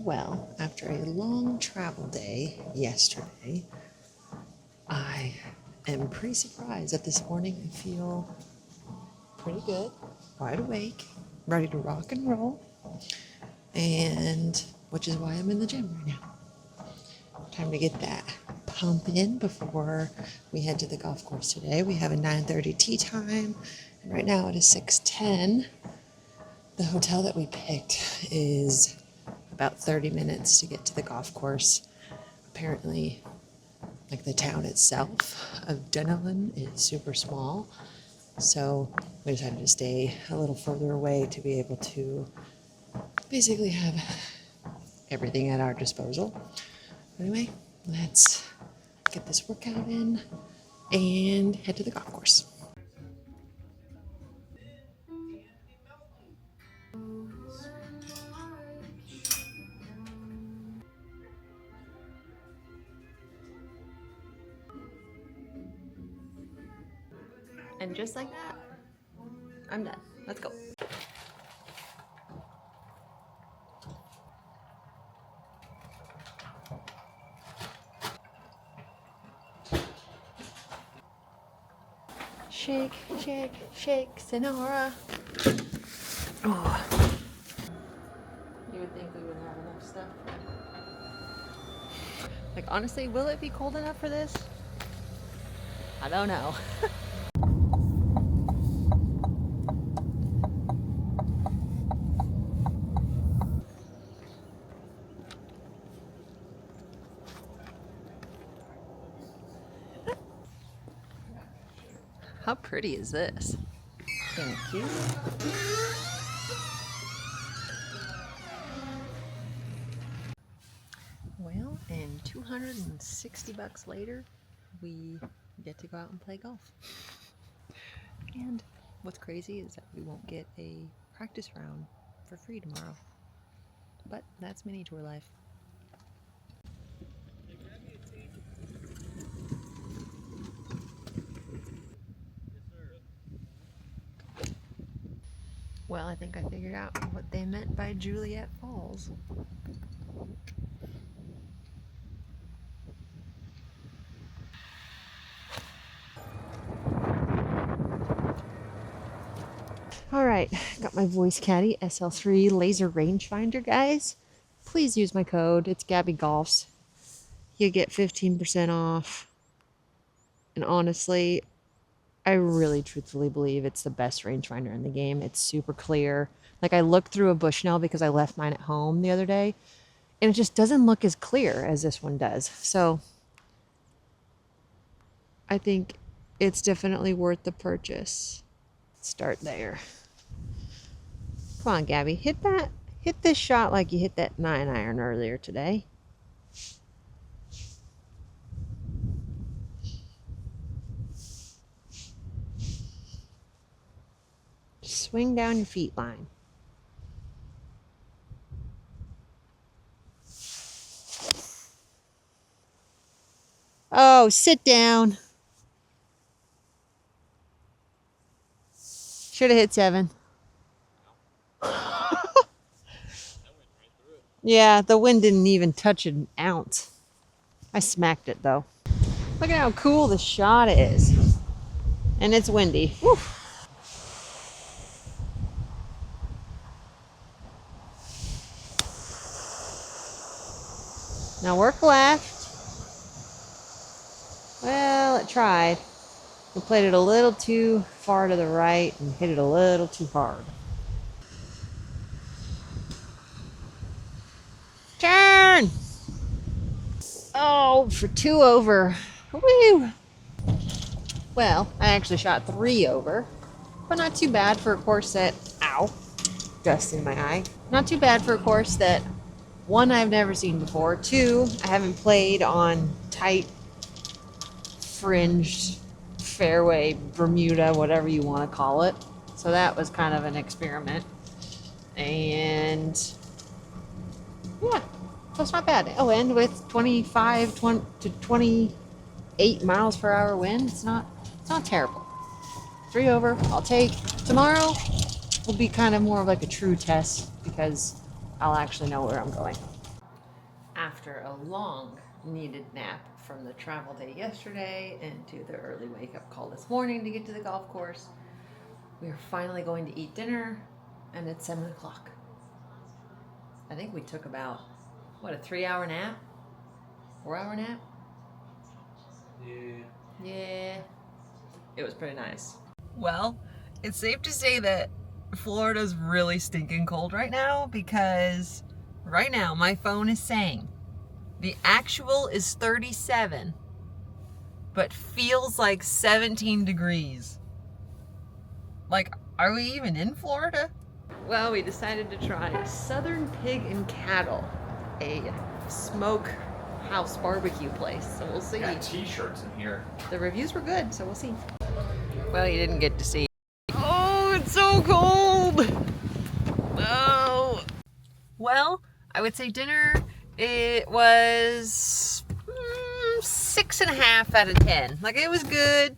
Well, after a long travel day yesterday, I am pretty surprised that this morning I feel pretty good, wide awake, ready to rock and roll, and which is why I'm in the gym right now. Time to get that pump in before we head to the golf course today. We have a 9:30 tee time, and right now it is 6:10. The hotel that we picked is about 30 minutes to get to the golf course. Apparently, like the town itself of Dunedin is super small, so we decided to stay a little further away to be able to basically have everything at our disposal. Anyway, let's get this workout in and head to the golf course. And just like that, I'm done. Let's go. Shake, shake, shake, Sonora. Oh. You would think we would have enough stuff. Like, honestly, will it be cold enough for this? I don't know. How pretty is this? Thank you. Well, and $260 later, we get to go out and play golf. And what's crazy is that we won't get a practice round for free tomorrow. But that's mini tour life. Well, I think I figured out what they meant by Juliet Falls. Alright, got my voice caddy SL3 laser rangefinder, guys. Please use my code. It's Gabby Golfs. You get 15% off. And honestly, I really truthfully believe it's the best rangefinder in the game. It's super clear. Like, I looked through a Bushnell because I left mine at home the other day, and it just doesn't look as clear as this one does. So I think it's definitely worth the purchase. Start there. Come on, Gabby, hit that. Hit this shot like you hit that 9-iron earlier today. Swing down your feet line. Oh, sit down. Should have hit 7. Yeah, the wind didn't even touch an ounce. I smacked it though. Look at how cool the shot is. And it's windy. Woo. Now work left. Well, it tried. We played it a little too far to the right and hit it a little too hard. Turn! Oh, for 2 over. Woo! Well, I actually shot 3 over, but not too bad for a course that, ow, dust in my eye. Not too bad for a course that, 1, I've never seen before. 2, I haven't played on tight, fringed, fairway, Bermuda, whatever you want to call it. So that was kind of an experiment. And yeah, so it's not bad. Oh, and with 25 to 28 miles per hour wind, it's not terrible. 3 over, I'll take. Tomorrow will be kind of more of like a true test because I'll actually know where I'm going. after a long needed nap from the travel day yesterday and to the early wake up call this morning to get to the golf course. We are finally going to eat dinner, and it's 7 o'clock. I think we took about, what, a 3-hour nap? 4-hour nap? Yeah. It was pretty nice. Well, it's safe to say that Florida's really stinking cold right now, because right now my phone is saying the actual is 37, but feels like 17 degrees. Like, are we even in Florida? Well, we decided to try Southern Pig and Cattle, a smoke house barbecue place. So we'll see. Got t-shirts in here. The reviews were good, so we'll see. Well, you didn't get to see. Oh, it's so cold. Oh. Well, I would say dinner, it was 6.5 out of 10. Like, it was good.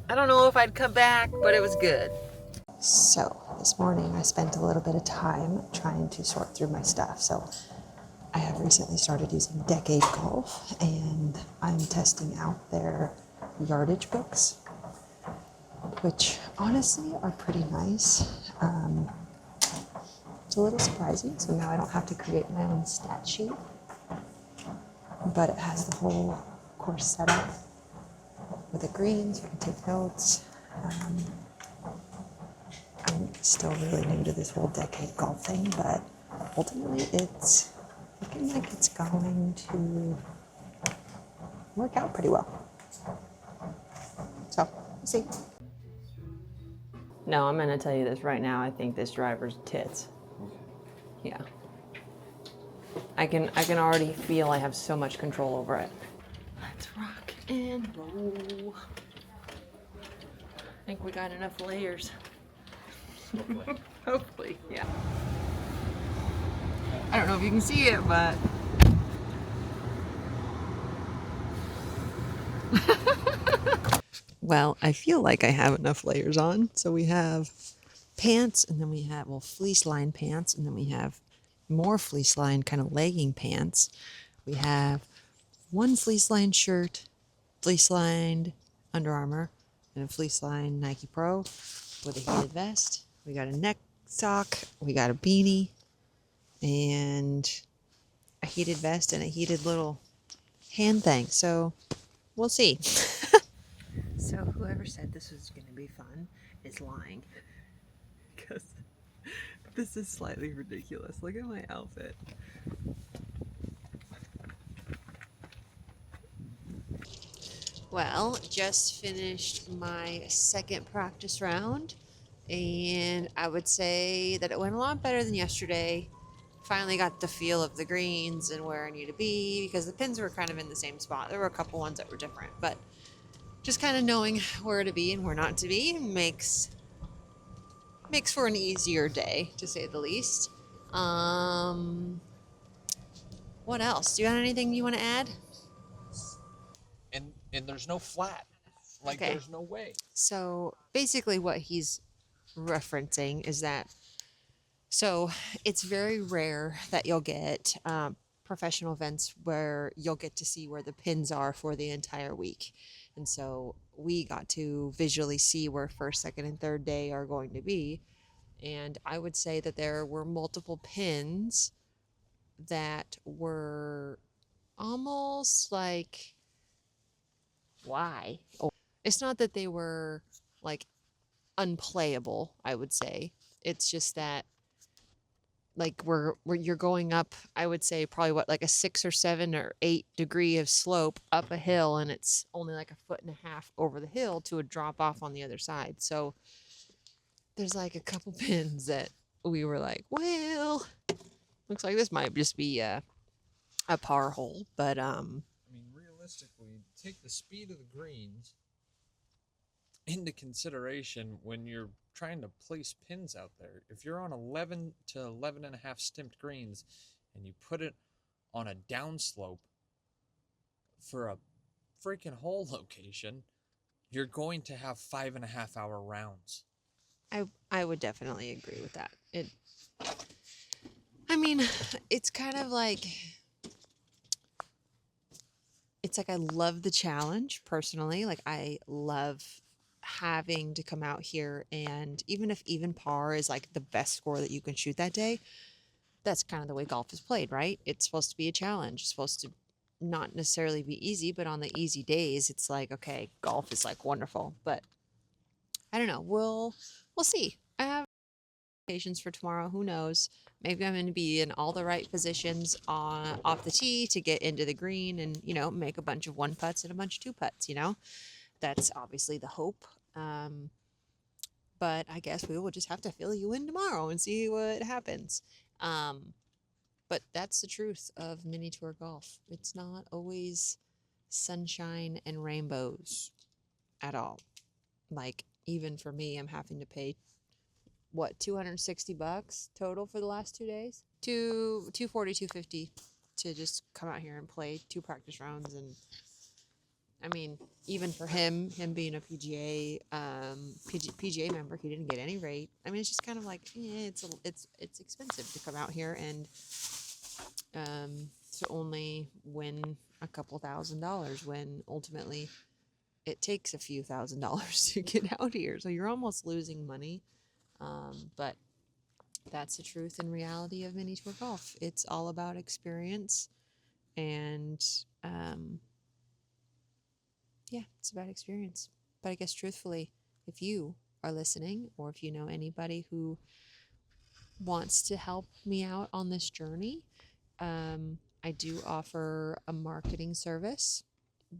I don't know if I'd come back, but it was good. So this morning I spent a little bit of time trying to sort through my stuff. So I have recently started using Decade Golf, and I'm testing out their yardage books, which honestly are pretty nice. It's a little surprising, so now I don't have to create my own stat sheet, but it has the whole course set up with the greens. You can take notes. I'm still really new to this whole Decade Golf thing, but ultimately it's looking like it's going to work out pretty well. So, we'll see. No, I'm going to tell you this right now. I think this driver's tits. Yeah. I can already feel I have so much control over it. Let's rock and roll. I think we got enough layers. Hopefully. Hopefully, yeah. I don't know if you can see it, but well, I feel like I have enough layers on. So we have pants, and then we have, well, fleece lined pants, and then we have more fleece lined kind of legging pants. We have one fleece lined shirt, fleece lined Under Armour, and a fleece lined Nike Pro with a heated vest. We got a neck sock, we got a beanie, and a heated vest and a heated little hand thing. So we'll see. So whoever said this was going to be fun is lying, because this is slightly ridiculous. Look at my outfit. Well, just finished my second practice round, and I would say that it went a lot better than yesterday. Finally got the feel of the greens and where I need to be, because the pins were kind of in the same spot. There were a couple ones that were different, but just kind of knowing where to be and where not to be makes for an easier day, to say the least. What else? Do you have anything you want to add? And there's no flat. Like, Okay. there's no way. So basically what he's referencing is that, so it's very rare that you'll get professional events where you'll get to see where the pins are for the entire week. And so we got to visually see where first, second, and third day are going to be. And I would say that there were multiple pins that were almost like, why? Oh, it's not that they were like unplayable, I would say. It's just that, like, we're you're going up, I would say probably what, like a 6 or 7 or 8 degree of slope up a hill, and it's only like 1.5 feet over the hill to a drop off on the other side. So there's like a couple pins that we were like, well, looks like this might just be a par hole. But I mean, realistically, take the speed of the greens into consideration when you're trying to place pins out there. If you're on 11 to 11.5 stimped greens and you put it on a downslope for a freaking hole location, you're going to have 5.5 hour rounds. I would definitely agree with that. I mean, it's kind of like, it's like I love the challenge personally. Like I love having to come out here, and even if even par is like the best score that you can shoot that day, that's kind of the way golf is played, right? It's supposed to be a challenge. It's supposed to not necessarily be easy, but on the easy days, it's like, okay, golf is like wonderful. But I don't know. We'll see. I have patience for tomorrow. Who knows? Maybe I'm going to be in all the right positions on off the tee to get into the green and, make a bunch of one putts and a bunch of two putts, That's obviously the hope. But I guess we will just have to fill you in tomorrow and see what happens. But that's the truth of mini tour golf. It's not always sunshine and rainbows at all. Like, even for me, I'm having to pay what, $260 total for the last 2 days? 240, 250 to just come out here and play 2 practice rounds. And I mean, even for him being a PGA member, he didn't get any rate. I mean, it's just kind of like, it's expensive to come out here and to only win a couple $1,000s when ultimately it takes a few $1,000s to get out here. So you're almost losing money. But that's the truth and reality of mini tour golf. It's all about experience, and yeah, it's about experience. But I guess truthfully, if you are listening, or if you know anybody who wants to help me out on this journey, I do offer a marketing service,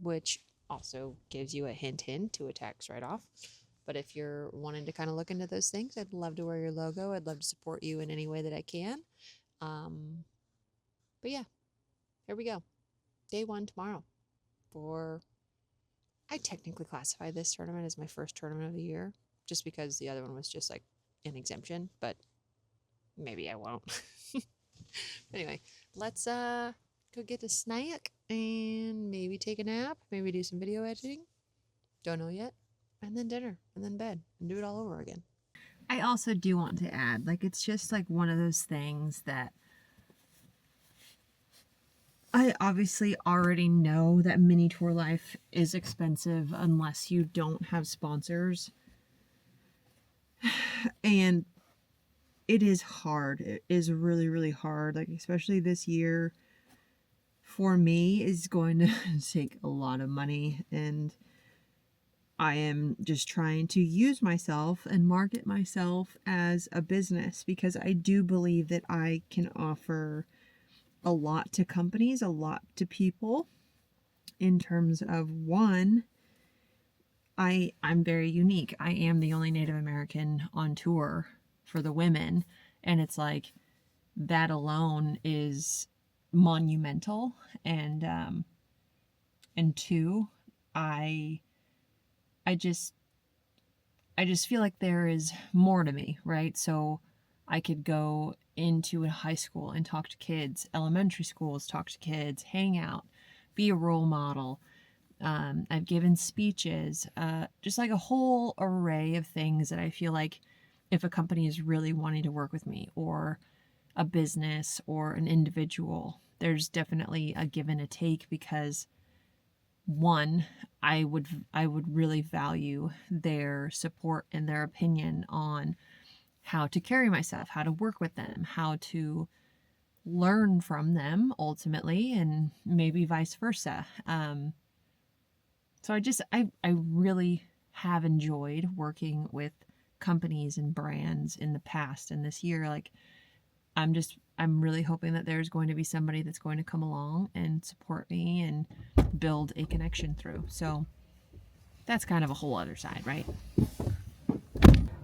which also gives you a hint to a tax write-off. But if you're wanting to kind of look into those things, I'd love to wear your logo. I'd love to support you in any way that I can. But yeah, here we go. Day 1 tomorrow. I technically classify this tournament as my first tournament of the year, just because the other one was just like an exemption, but maybe I won't. Anyway, let's go get a snack and maybe take a nap, maybe do some video editing. Don't know yet. And then dinner, and then bed, and do it all over again. I also do want to add, it's just like one of those things that I obviously already know that mini tour life is expensive unless you don't have sponsors. And it is hard. It is really, really hard. Especially this year for me is going to take a lot of money, and I am just trying to use myself and market myself as a business, because I do believe that I can offer a lot to companies, a lot to people, in terms of, one, I'm very unique. I am the only Native American on tour for the women, and it's like that alone is monumental. And two, I just feel like there is more to me, right? So I could go into a high school and talk to kids, elementary schools, talk to kids, hang out, be a role model. I've given speeches, just like a whole array of things that I feel like if a company is really wanting to work with me, or a business or an individual, there's definitely a give and a take, because one, I would really value their support and their opinion on how to carry myself, how to work with them, how to learn from them ultimately, and maybe vice versa. So I really have enjoyed working with companies and brands in the past, and this year, I'm really hoping that there's going to be somebody that's going to come along and support me and build a connection through. So that's kind of a whole other side, right?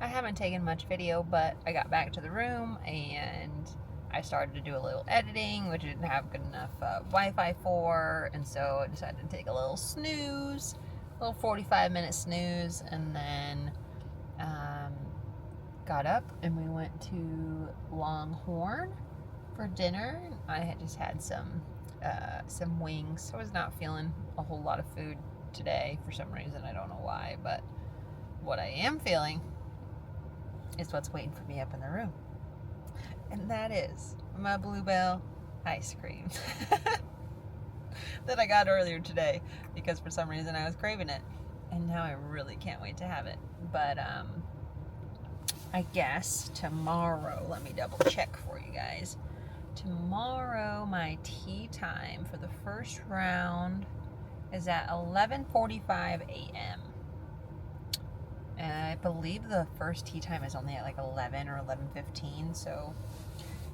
I haven't taken much video, but I got back to the room and I started to do a little editing, which I didn't have good enough Wi-Fi for, and so I decided to take a little snooze, a little 45-minute snooze, and then got up and we went to Longhorn for dinner. I had just had some wings. I was not feeling a whole lot of food today for some reason. I don't know why, but what I am feeling is what's waiting for me up in the room, and that is my Bluebell ice cream. that I got earlier today because for some reason I was craving it. And now I really can't wait to have it. But I guess tomorrow, let me double check for you guys. Tomorrow my tee time for the first round is at 11:45 a.m. And I believe the first tee time is only at like 11 or 11:15. So,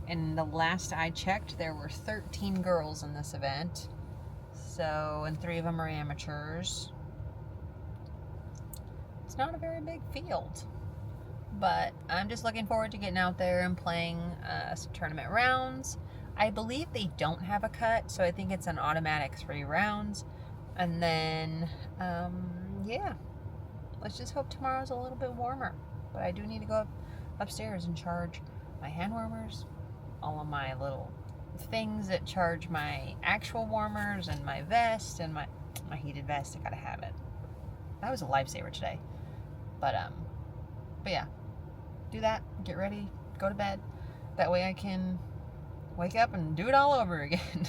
and the last I checked, there were 13 girls in this event. So, and 3 of them are amateurs. It's not a very big field. But I'm just looking forward to getting out there and playing some tournament rounds. I believe they don't have a cut, so I think it's an automatic 3 rounds. And then, yeah, let's just hope tomorrow's a little bit warmer. But I do need to go upstairs and charge my hand warmers, all of my little things that charge my actual warmers, and my vest, and my heated vest. I gotta have it. That was a lifesaver today. But yeah, do that, get ready, go to bed. That way I can wake up and do it all over again.